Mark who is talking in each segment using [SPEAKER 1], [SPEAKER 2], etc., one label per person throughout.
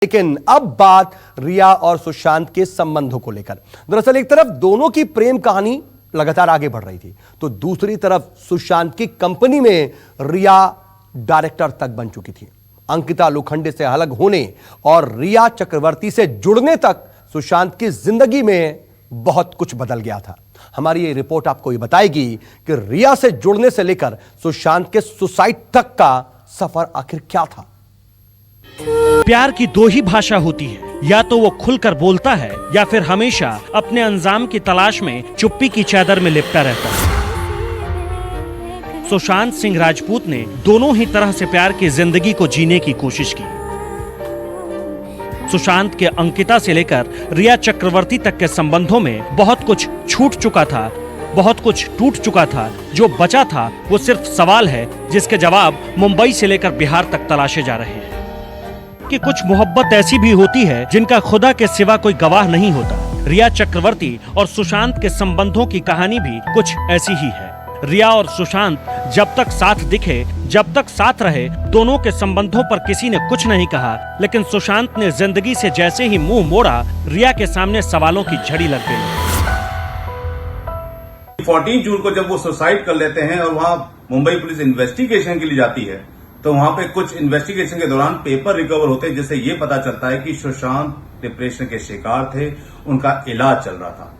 [SPEAKER 1] लेकिन अब बात रिया और सुशांत के संबंधों को लेकर। दरअसल एक तरफ दोनों की प्रेम कहानी लगातार आगे बढ़ रही थी, तो दूसरी तरफ सुशांत की कंपनी में रिया डायरेक्टर तक बन चुकी थी। अंकिता लोखंडे से अलग होने और रिया चक्रवर्ती से जुड़ने तक सुशांत की जिंदगी में बहुत कुछ बदल गया था। हमारी ये रिपोर्ट आपको ये बताएगी कि रिया से जुड़ने से लेकर सुशांत के सुसाइड तक का सफर आखिर क्या था।
[SPEAKER 2] प्यार की दो ही भाषा होती है, या तो वो खुलकर बोलता है या फिर हमेशा अपने अंजाम की तलाश में चुप्पी की चादर में लिपटा रहता है। सुशांत सिंह राजपूत ने दोनों ही तरह से प्यार की जिंदगी को जीने की कोशिश की। सुशांत के अंकिता से लेकर रिया चक्रवर्ती तक के संबंधों में बहुत कुछ छूट चुका था, बहुत कुछ टूट चुका था। जो बचा था वो सिर्फ सवाल है जिसके जवाब मुंबई से लेकर बिहार तक तलाशे जा रहे हैं। कि कुछ मोहब्बत ऐसी भी होती है जिनका खुदा के सिवा कोई गवाह नहीं होता। रिया चक्रवर्ती और सुशांत के संबंधों की कहानी भी कुछ ऐसी ही है। रिया और सुशांत जब तक साथ दिखे, जब तक साथ रहे, दोनों के संबंधों पर किसी ने कुछ नहीं कहा, लेकिन सुशांत ने जिंदगी से जैसे ही मुंह मोड़ा, रिया के सामने सवालों की झड़ी लग गई।
[SPEAKER 3] 14 जून को जब वो सुसाइड कर लेते हैं और वहां मुंबई पुलिस इन्वेस्टिगेशन के लिए जाती है, तो वहां पे कुछ इन्वेस्टिगेशन के दौरान पेपर रिकवर होते हैं, जिससे ये पता चलता है कि सुशांत डिप्रेशन के शिकार थे, उनका इलाज चल रहा था।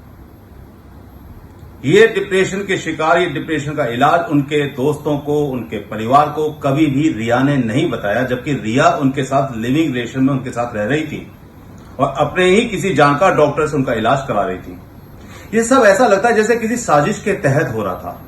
[SPEAKER 3] ये डिप्रेशन के शिकार, ये डिप्रेशन का इलाज उनके दोस्तों को, उनके परिवार को कभी भी रिया ने नहीं बताया, जबकि रिया उनके साथ लिविंग रिलेशन में उनके साथ रह रही थी और अपने ही किसी जानकार डॉक्टर से उनका इलाज करा रही थी। ये सब ऐसा लगता है जैसे किसी साजिश के तहत हो रहा था।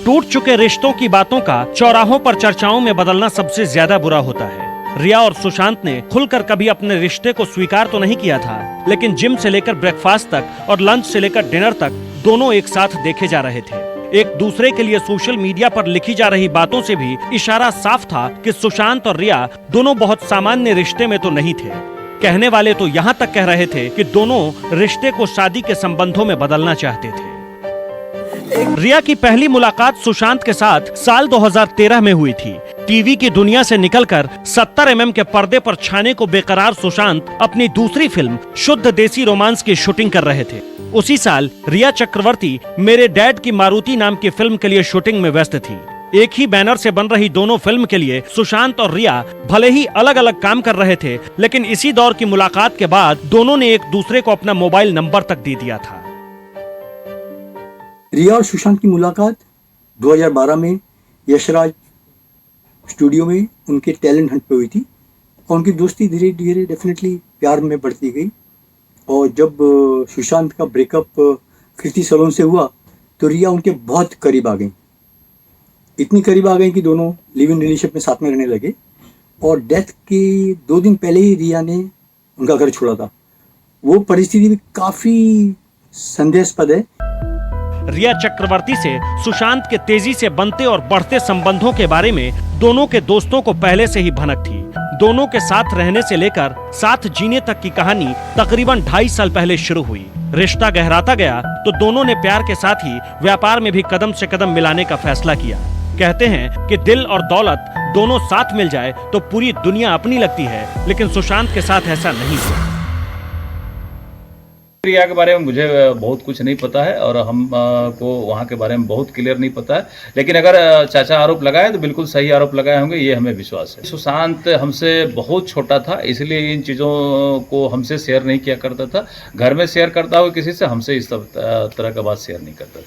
[SPEAKER 2] टूट चुके रिश्तों की बातों का चौराहों पर चर्चाओं में बदलना सबसे ज्यादा बुरा होता है। रिया और सुशांत ने खुलकर कभी अपने रिश्ते को स्वीकार तो नहीं किया था, लेकिन जिम से लेकर ब्रेकफास्ट तक और लंच से लेकर डिनर तक दोनों एक साथ देखे जा रहे थे। एक दूसरे के लिए सोशल मीडिया पर लिखी जा रही बातों से भी इशारा साफ था कि सुशांत और रिया दोनों बहुत सामान्य रिश्ते में तो नहीं थे। कहने वाले तो यहाँ तक कह रहे थे कि दोनों रिश्ते को शादी के संबंधों में बदलना चाहते थे। रिया की पहली मुलाकात सुशांत के साथ साल 2013 में हुई थी। टीवी की दुनिया से निकलकर 70 mm के पर्दे पर छाने को बेकरार सुशांत अपनी दूसरी फिल्म शुद्ध देसी रोमांस की शूटिंग कर रहे थे। उसी साल रिया चक्रवर्ती मेरे डैड की मारुति नाम की फिल्म के लिए शूटिंग में व्यस्त थी। एक ही बैनर से बन रही दोनों फिल्म के लिए सुशांत और रिया भले ही अलग अलग काम कर रहे थे, लेकिन इसी दौर की मुलाकात के बाद दोनों ने एक दूसरे को अपना मोबाइल नंबर तक दे दिया था।
[SPEAKER 4] रिया और सुशांत की मुलाकात 2012 में यशराज स्टूडियो में उनके टैलेंट हंट पे हुई थी और उनकी दोस्ती धीरे धीरे डेफिनेटली प्यार में बढ़ती गई। और जब सुशांत का ब्रेकअप कृति सलोन से हुआ तो रिया उनके बहुत करीब आ गई, इतनी करीब आ गई कि दोनों लिव इन रिलेशनशिप में साथ में रहने लगे। और डेथ के 2 दिन पहले ही रिया ने उनका घर छोड़ा था। वो परिस्थिति भी काफ़ी संदेहास्पद है।
[SPEAKER 2] रिया चक्रवर्ती से सुशांत के तेजी से बनते और बढ़ते संबंधों के बारे में दोनों के दोस्तों को पहले से ही भनक थी। दोनों के साथ रहने से लेकर साथ जीने तक की कहानी तकरीबन 2.5 साल पहले शुरू हुई। रिश्ता गहराता गया तो दोनों ने प्यार के साथ ही व्यापार में भी कदम से कदम मिलाने का फैसला किया। कहते हैं कि दिल और दौलत दोनों साथ मिल जाए तो पूरी दुनिया अपनी लगती है, लेकिन सुशांत के साथ ऐसा नहीं हुआ।
[SPEAKER 5] रिया के बारे में मुझे बहुत कुछ नहीं पता है और हम को वहाँ के बारे में बहुत क्लियर नहीं पता है, लेकिन अगर चाचा आरोप लगाए तो बिल्कुल सही आरोप लगाए होंगे, ये हमें विश्वास है। सुशांत हमसे बहुत छोटा था, इसलिए इन चीज़ों को हमसे शेयर नहीं किया करता था। घर में शेयर करता हुआ किसी से, हमसे इस तरह का बात शेयर नहीं करता था।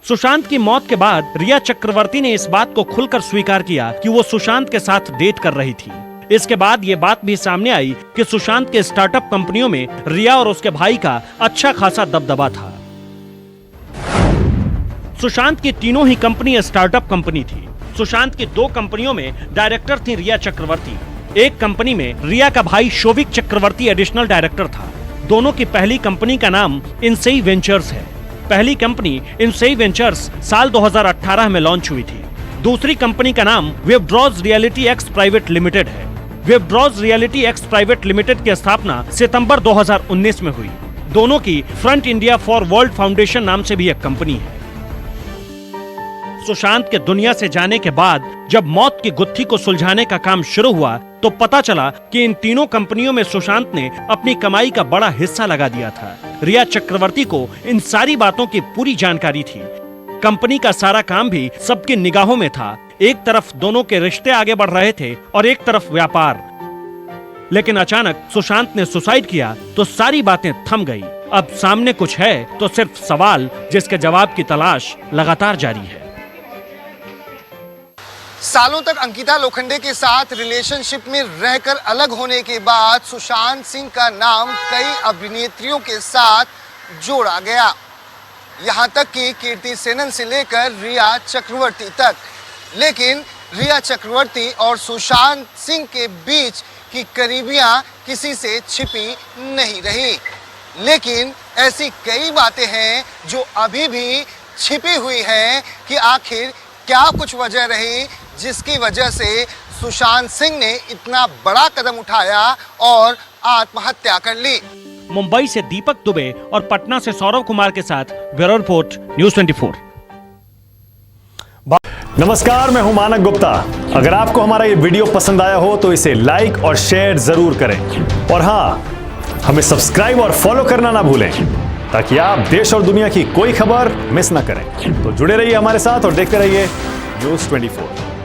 [SPEAKER 2] सुशांत की मौत के बाद रिया चक्रवर्ती ने इस बात को खुलकर स्वीकार किया कि वो सुशांत के साथ डेट कर रही थी। इसके बाद ये बात भी सामने आई कि सुशांत के स्टार्टअप कंपनियों में रिया और उसके भाई का अच्छा खासा दबदबा था। सुशांत की तीनों ही कंपनी स्टार्टअप कंपनी थी। सुशांत की 2 कंपनियों में डायरेक्टर थी रिया चक्रवर्ती। एक कंपनी में रिया का भाई शोभिक चक्रवर्ती एडिशनल डायरेक्टर था। दोनों की पहली कंपनी का नाम इनसेई वेंचर्स है। पहली कंपनी इनसेई वेंचर्स साल 2018 में लॉन्च हुई थी। दूसरी कंपनी का नाम वेबड्रॉज रियलिटी एक्स प्राइवेट लिमिटेड है। वेबड्रॉज रियलिटी एक्स प्राइवेट लिमिटेड की स्थापना सितंबर 2019 में हुई। दोनों की front India for world foundation नाम से भी एक कंपनी है। सुशांत के दुनिया से जाने के बाद जब मौत की गुत्थी को सुलझाने का काम शुरू हुआ तो पता चला कि इन तीनों कंपनियों में सुशांत ने अपनी कमाई का बड़ा हिस्सा लगा दिया था। रिया चक्रवर्ती को इन सारी बातों की पूरी जानकारी थी। कंपनी का सारा काम भी सबकी निगाहों में था। एक तरफ दोनों के रिश्ते आगे बढ़ रहे थे और एक तरफ व्यापार। लेकिन अचानक सुशांत ने सुसाइड किया तो सारी बातें थम गई। अब सामने कुछ है तो सिर्फ सवाल जिसके जवाब की तलाश लगातार जारी है।
[SPEAKER 6] सालों तक अंकिता लोखंडे के साथ रिलेशनशिप में रहकर अलग होने के बाद सुशांत सिंह का नाम कई अभिनेत्रियों के साथ जोड़ा गया। यहां तक कि कीर्ति सेनन से लेकर रिया चक्रवर्ती तक। लेकिन रिया चक्रवर्ती और सुशांत सिंह के बीच की करीबियां किसी से छिपी नहीं रही। लेकिन ऐसी कई बातें हैं जो अभी भी छिपी हुई हैं कि आखिर क्या कुछ वजह रही जिसकी वजह से सुशांत सिंह ने इतना बड़ा कदम उठाया और आत्महत्या कर ली।
[SPEAKER 2] मुंबई से दीपक दुबे और पटना से सौरव कुमार के साथ ब्यूरो रिपोर्ट न्यूज़ 24।
[SPEAKER 7] नमस्कार, मैं हूं मानक गुप्ता। अगर आपको हमारा ये वीडियो पसंद आया हो तो इसे लाइक और शेयर जरूर करें और हाँ, हमें सब्सक्राइब और फॉलो करना ना भूलें ताकि आप देश और दुनिया की कोई खबर मिस ना करें। तो जुड़े रहिए हमारे साथ और देखते रहिए न्यूज़ 24।